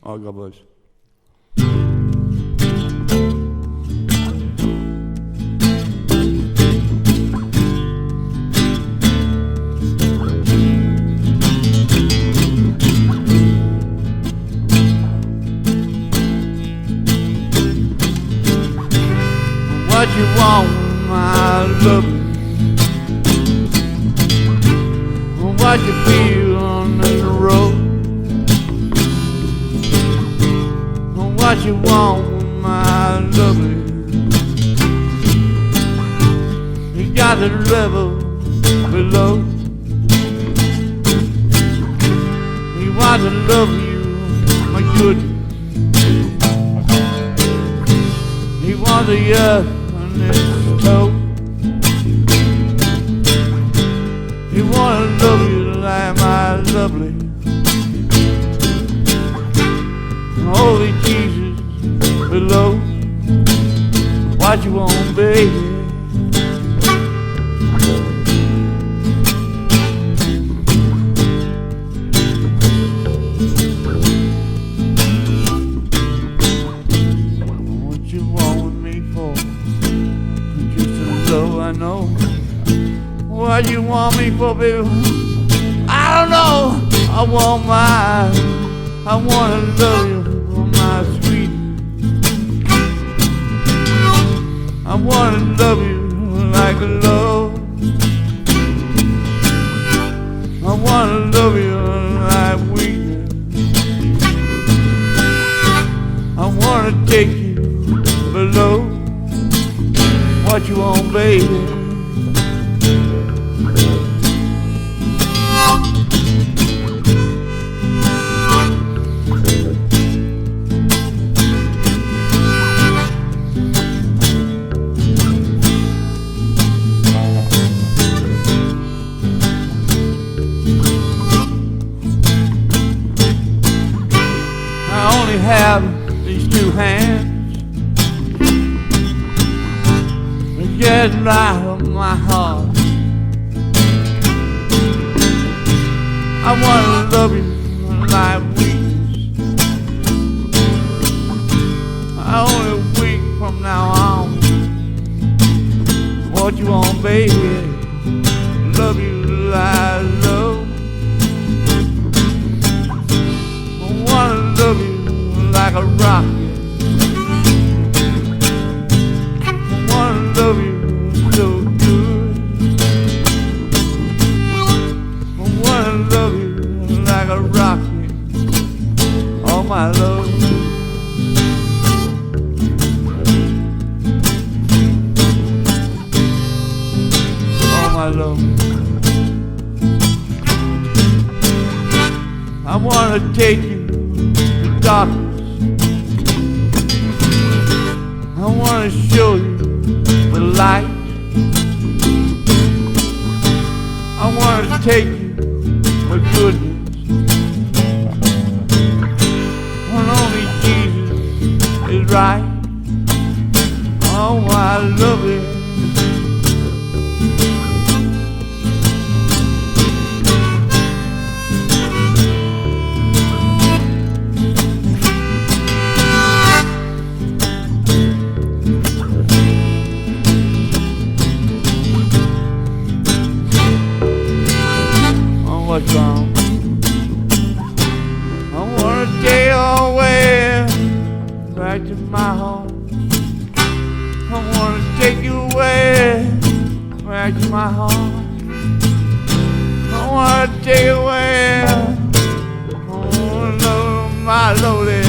All right, God bless. What you want, my love? What you feel on the road? What you want, my lovely? You got the level below. He wants to love you, my goodness. He wants the earth on his toe. He wants to love you like my lovely. Holy Jesus below. What you want, baby? What you want with me for? Just a love I know. What you want me for, baby? I don't know. I want I wanna love you, my sweet. I wanna love you like a love. I wanna love you like we. I wanna take you below. What you want, baby? Have these two hands to get right on my heart. I wanna love you like weeks. I only a week from now on. What you want, baby? Love you like love. I wanna love you like a rocket. I wanna love you so good. I wanna love you like a rocket. Oh my love. Oh my love. I wanna take you to darkness. I wanna show you the light. I wanna take you for goodness. When only Jesus is right. Oh, I love it. What's wrong? I wanna take you away back to my home. I wanna take you away back to my home. I wanna take you away. Oh, no, my lowly.